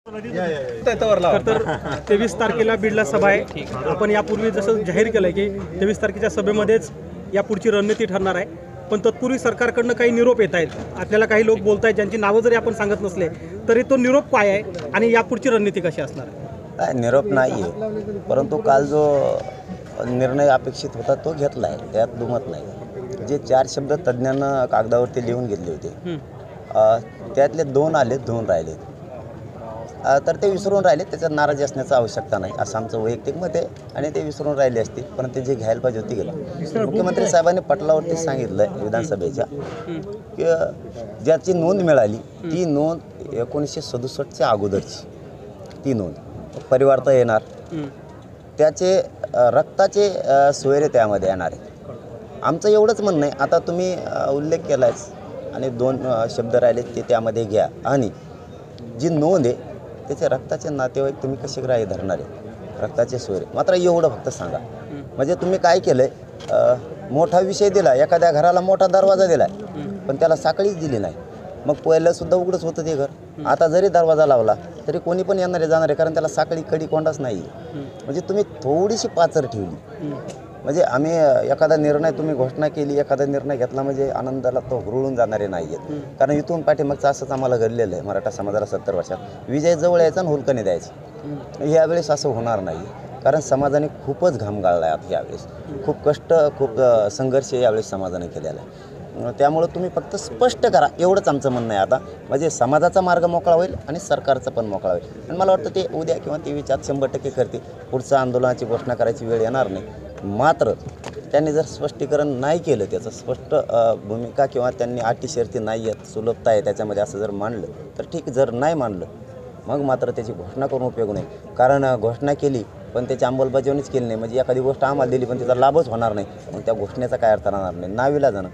तर 23 तारखेला बीडला सभा आहे। आपण यापूर्वी जसं जाहीर केलं की 23 तारखेच्या सभेमध्येच यापुढची रणनीती ठरणार आहे, पण तत्पूर्वी सरकारकडनं काही निरोप येत आहेत। आपल्याला काही लोक बोलत आहेत ज्यांची नावं जरी आपण सांगत नसले तरी तो निरोप काय आहे आणि यापुढची रणनीती कशी असणार आहे? निरोप नाही आहे, परंतु काल जो निर्णय अपेक्षित होता तो घेतला आहे, त्यात दुमत नाही। जे 4 शब्द तज्ज्ञांना कागदावरती लिहून घेतले होते त्यातले 2 आले, 2 राहिले, तर ते विसरून राहिले। त्याच्यात नाराजी असण्याची आवश्यकता नाही असं आमचं वैयक्तिक मत आहे आणि ते विसरून राहिले असतील, पण ते जे घ्यायला पाहिजे होती गेलं। मुख्यमंत्री साहेबांनी पटलावरती सांगितलं आहे विधानसभेच्या की ज्याची नोंद मिळाली ती नोंद 1967च्या अगोदरची ती नोंद परिवारता येणार, त्याचे रक्ताचे सोयरे त्यामध्ये येणार आहे। आमचं एवढंच म्हणणं आहे। आता तुम्ही उल्लेख केला आहे आणि 2 शब्द राहिले ते त्यामध्ये घ्या आणि जी नोंद आहे त्याचे रक्ताचे नातेवाईक तुम्ही कसे ग्राह्य धरणार आहे, रक्ताचे सोयरे मात्र एवढं फक्त सांगा। म्हणजे तुम्ही काय केलं आहे, मोठा विषय दिला, एखाद्या घराला मोठा दरवाजा दिला पण त्याला साखळीच दिली नाही, मग पहिलंसुद्धा उघडंच होतं ते घर। आता जरी दरवाजा लावला तरी कोणी पण येणारे जाणारे, कारण त्याला साखळी कडी कोंडाच नाही। म्हणजे तुम्ही थोडीशी पाचर ठेवली, म्हणजे आम्ही एखादा निर्णय तुम्ही घोषणा केली, एखादा निर्णय घेतला म्हणजे आनंदाला तो हुरळून जाणारे नाही आहेत। कारण इथून पाठीमागचं असंच आम्हाला घडलेलं आहे मराठा समाजाला 70 वर्षात। विजय जवळ यायचा आणि हुलकाने द्यायचं, यावेळेस असं होणार नाही, कारण समाजाने खूपच घाम गाळला आहे। आता यावेळेस खूप कष्ट, खूप संघर्ष यावेळेस समाजाने केलेला आहे। त्यामुळं तुम्ही फक्त स्पष्ट करा एवढंच आमचं म्हणणं आहे आता, म्हणजे समाजाचा मार्ग मोकळा होईल आणि सरकारचा पण मोकळा होईल। आणि मला वाटतं ते उद्या किंवा 23 100% करतील, पुढचं आंदोलनाची घोषणा करायची वेळ येणार नाही। मात्र त्यांनी जर स्पष्टीकरण नाही केलं, त्याचं स्पष्ट भूमिका किंवा त्यांनी अटी शर्ती नाही आहेत, सुलभता आहे त्याच्यामध्ये असं जर मांडलं तर ठीक, जर नाही मांडलं मग मात्र त्याची घोषणा करून उपयोग नाही। कारण घोषणा केली पण त्याची अंमलबजावणीच केली नाही, म्हणजे एखादी गोष्ट आम्हाला दिली पण त्याचा लाभच होणार नाही, मग त्या घोषणेचा काय अर्थ राहणार नाही। नाविलाजानं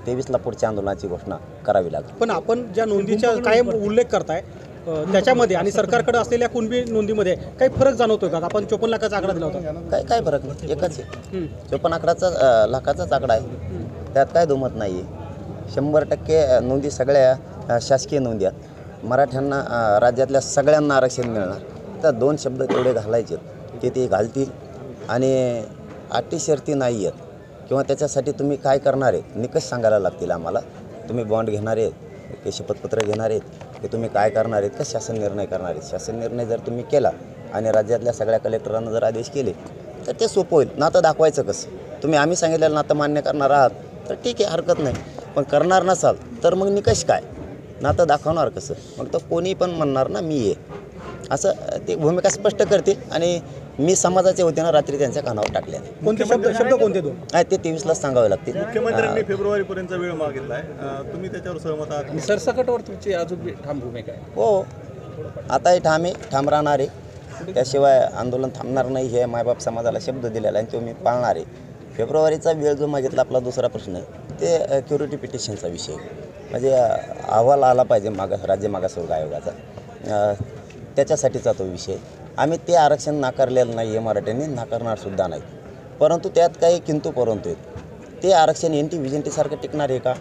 23ला पुढच्या आंदोलनाची घोषणा करावी लागेल। पण आपण ज्या नोंदीचा कायम उल्लेख करताय त्याच्यामध्ये आणि सरकारकडे असलेल्या कुणबी नोंदीमध्ये काही फरक जाणवतोय का? आपण 54 लाखाचा आकडा दिला होता, काय फरक नाही, एकच आहे। 54 लाखाचाच आकडा आहे, त्यात काय दुमत नाही आहे। 100% नोंदी सगळ्या शासकीय नोंदी आहेत। मराठ्यांना राज्यातल्या सगळ्यांना आरक्षण मिळणार, तर 2 शब्द तेवढे घालायचे ते घालतील आणि अटी शर्ती नाही आहेत किंवा त्याच्यासाठी तुम्ही काय करणार आहे निकष सांगायला लागतील आम्हाला। तुम्ही बॉन्ड घेणार आहेत की शपथपत्र घेणार आहेत की तुम्ही काय करणार आहेत, का शासन निर्णय करणार आहेत? शासन निर्णय जर तुम्ही केला आणि राज्यातल्या सगळ्या कलेक्टरांना जर आदेश केले तर ते सोपं होईल। नातं दाखवायचं कसं? तुम्ही आम्ही सांगितलेलं नातं मान्य करणार आहात तर ठीक आहे, हरकत नाही, पण करणार नसाल तर मग निकष काय, नातं दाखवणार कसं? मग तर कोणी पण म्हणणार ना मी आहे, असं ते भूमिका स्पष्ट करतील आणि मी समाजाच्या वतीनं रात्री त्यांच्या कानावर टाकल्या। कोणते शब्द कोणते 2 आहे ते 23लाच सांगावे लागतील। मुख्यमंत्र्यांनी फेब्रुवारीपर्यंत वेळ मागितला आहे, तुम्ही त्याच्यावर सहमत आहात? सरसकटवर तुमची अजून ठाम भूमिका आहे? हो, आताही ठाम राहणार आहे, त्याशिवाय आंदोलन थांबणार नाही हे मायबाप समाजाला शब्द दिलेला आहे आणि तो मी पाळणार आहे। फेब्रुवारीचा वेळ जो मागितला आपला दुसरा प्रश्न आहे ते क्युरिटी पिटिशनचा विषय, म्हणजे अहवाल आला पाहिजे राज्य मागासवर्ग आयोगाचा, त्याच्यासाठीचा तो विषय। आम्ही ते आरक्षण नाकारलेलं नाही आहे, मराठ्यांनी नाकारणारसुद्धा नाही, परंतु त्यात काही किंतु परंतु आहेत। ते आरक्षण NT VGNT सारखं टिकणार आहे का?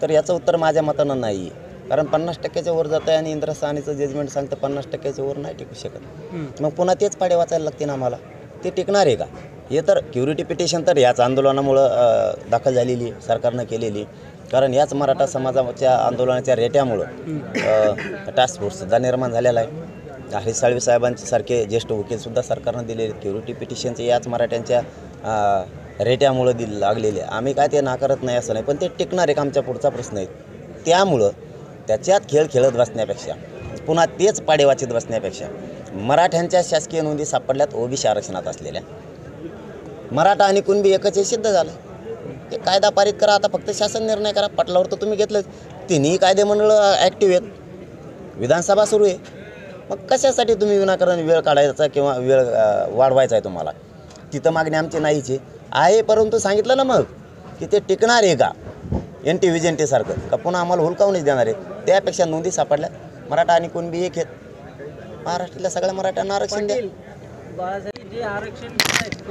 तर याचं उत्तर माझ्या मतानं नाही आहे, कारण 50%च्या वर जात आहे आणि इंद्रसानीचं जजमेंट सांगतं 50%च्या वर नाही टिकू शकत। मग पुन्हा तेच पाडे वाचायला लागतील आम्हाला, ते टिकणार आहे का? हे तर क्युरिटी पिटिशन तर याच आंदोलनामुळं दाखल झालेली, सरकारनं केलेली, कारण याच मराठा समाजाच्या आंदोलनाच्या रेट्यामुळं टास्क फोर्ससुद्धा निर्माण झालेला आहे। हरीश साळवे साहेबांचे सारखे ज्येष्ठ वकीलसुद्धा सरकारनं दिलेले क्युरिटी पिटिशनचे याच मराठ्यांच्या रेट्यामुळं लागलेले। आम्ही काय ते नाकारत नाही असं नाही, पण ते टिकणार आहे का आमचा पुढचा प्रश्न आहे। त्यामुळं त्याच्यात खेळ खेळत बसण्यापेक्षा, पुन्हा तेच पाडे वाचित बसण्यापेक्षा मराठ्यांच्या शासकीय नोंदी सापडल्यात OBC आरक्षणात असलेल्या, मराठा आणि कुणबी एकच हे सिद्ध झालं। ते कायदा पारित करा, आता फक्त शासन निर्णय करा। पटलावर तर तुम्ही घेतलं, तिन्ही कायदेमंडळ ॲक्टिव्ह आहेत, विधानसभा सुरू आहे, मग कशासाठी तुम्ही विनाकारण वेळ काढायचा किंवा वेळ वाढवायचा आहे तुम्हाला? तिथं मागणी आमची नाहीच आहे, परंतु सांगितलं ना मग की ते टिकणार आहे का NT VGNT सारखं, का पुन्हा आम्हाला हुलकावूनच देणार आहे? त्यापेक्षा नोंदी सापडल्या, मराठा आणि कुणबी एक आहेत, महाराष्ट्रातल्या सगळ्या मराठ्यांना आरक्षण द्या। जे आरक्षण घेत आहेत,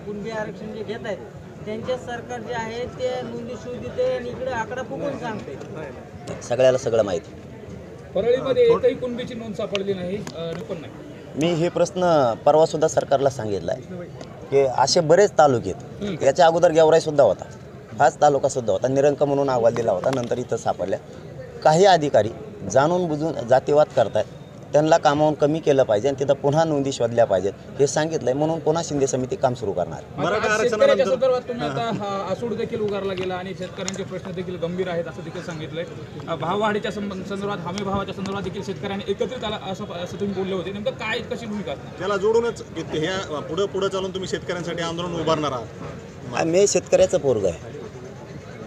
कुणबी आरक्षण जे घेत आहेत त्यांच्या सरकार जे आहे ते नोंदी शोध देते आणि इकडे आकडा फुकून सांगते। सगळ्याला सगळं माहिती, परळीमध्ये एकही कुणबीची नोंद सापडली नाही, पण नाही. मी हे प्रश्न परवासुद्धा सरकारला सांगितला आहे की असे बरेच तालुके आहेत. याच्या अगोदर गेवराईसुद्धा होता, हाच तालुकासुद्धा होता, निरंक म्हणून अहवाल दिला होता, नंतर इथं सापडल्या. काही अधिकारी जाणून बुजून जातीवाद करतायत, त्यांना कामावून कमी केलं पाहिजे आणि तिथं पुन्हा नोंदी शोधल्या पाहिजेत हे सांगितलंय. म्हणून पुन्हा शिंदे समिती काम सुरू करणार. मराठा शेतकऱ्याच्या संदर्भात तुम्ही आता आसूड देखील उगारला गेला आणि शेतकऱ्यांचे प्रश्न देखील गंभीर आहेत असं देखील सांगितलंय. भाववाढीच्या संदर्भात, हमी भावाच्या संदर्भात देखील शेतकऱ्यांनी एकत्रित आला असं तुम्ही बोलले होते. नेमकं काय, कशी भूमिका असणार? त्याला जोडूनच ह्या पुढे चालून तुम्ही शेतकऱ्यांसाठी आंदोलन उभारणार आहात? मी शेतकऱ्याचं पोरग आहे,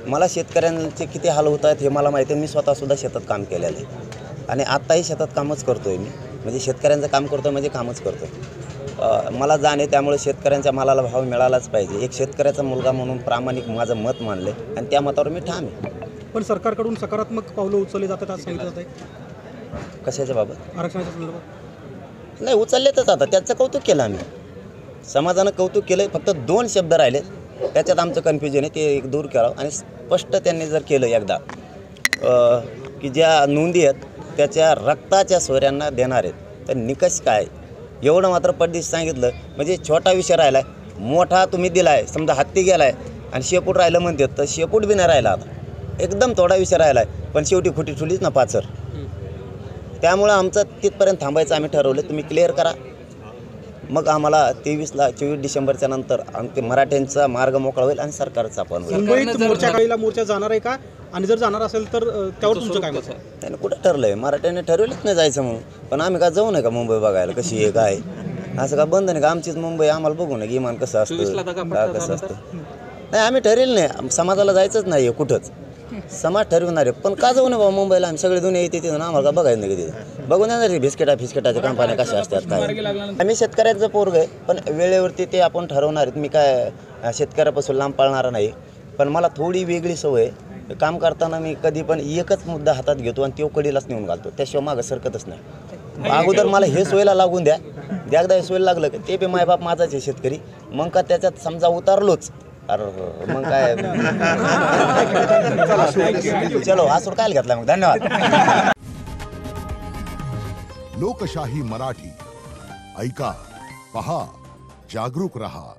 मला शेतकऱ्यांचे किती हाल होत आहेत हे मला माहिती आहे. मी स्वतःसुद्धा शेतात काम केलेलं आहे आणि आत्ताही शेतात कामच करतो आहे. मी म्हणजे शेतकऱ्यांचं काम करतो म्हणजे कामच करतो आहे. मला जाणे, त्यामुळे शेतकऱ्यांच्या मालाला भाव मिळालाच पाहिजे. एक शेतकऱ्याचा मुलगा म्हणून प्रामाणिक माझं मत मानले आणि त्या मतावर मी ठाम आहे. पण सरकारकडून सकारात्मक पावलं उचलली जातात असं सांगितलं जात आहे कशाच्या बाबत? आरक्षणाच्या संदर्भात. नाही, उचललेतच आता, त्याचं कौतुक केलं आम्ही, समाजानं कौतुक केलं. फक्त 2 शब्द राहिले त्याच्यात आमचं कन्फ्युजन आहे, ते एक दूर करावं. आणि स्पष्ट त्यांनी जर केलं एकदा की ज्या नोंदी आहेत त्याच्या रक्ताच्या सोयऱ्यांना देणार आहेत, तर निकष काय एवढं मात्र पडदिश सांगितलं. म्हणजे छोटा विषय राहिला आहे, मोठा तुम्ही दिला आहे. समजा हत्ती गेला आहे आणि शेपूट राहिलं म्हणतात, तर शेपूट बी नाही राहिला. आता एकदम थोडा विषय राहिला आहे, पण शेवटी खोटी ठुलीच ना पाचर. त्यामुळं आमचं तिथपर्यंत थांबायचं आम्ही ठरवलं. तुम्ही क्लिअर करा, मग आम्हाला 23 डिसेंबरच्या नंतर आमचे मराठ्यांचा मार्ग मोकळा होईल आणि सरकारचा पण होईल. मुंबईत मोर्चा जाणार आहे का? आणि जर जाणार असेल तर त्यावर तुमचं काय मत आहे? त्याने कुठं ठरलं आहे? मराठ्याने ठरवलंच नाही जायचं म्हणून. पण आम्ही का जाऊ नये का मुंबई बघायला कशी आहे काय? असं का बंद नाही का? आमचीच मुंबई, आम्हाला बघू नये की इमान कसं असतं का कसं असतं. नाही, आम्ही ठरवलं नाही, समाजाला जायचंच नाही आहे कुठंच. समाज ठरवणार आहे, पण का जाऊ नये बाबा मुंबईला? आम्ही सगळे दुनिया येते तिथं, आम्हाला का बघायचं नाही तिथे? बघून येणार रे फिस्केटाच्या कंपन्या कशा असतात काय. आम्ही शेतकऱ्यांचं पोरग आहे, पण वेळेवरती ते आपण ठरवणार आहेत. मी काय शेतकऱ्यापासून लांब पाळणारा नाही. पण मला थोडी वेगळी सवय आहे, काम करताना मी कधी पण एकच मुद्दा हातात घेतो आणि तो कडीलाच नेऊन घालतो, त्याशिवाय मागं सरकतच नाही. अगोदर मला हे सोयला लागून द्या, एकदा हे सोयला लागलं की ते बी मायबाप माझाच आहे शेतकरी. मग का त्याच्यात समजा उतारलोच, अरे मग काय चलो आसूड काय घेतला मग. धन्यवाद. लोकशाही मराठी ऐका, पहा, जागरूक रहा.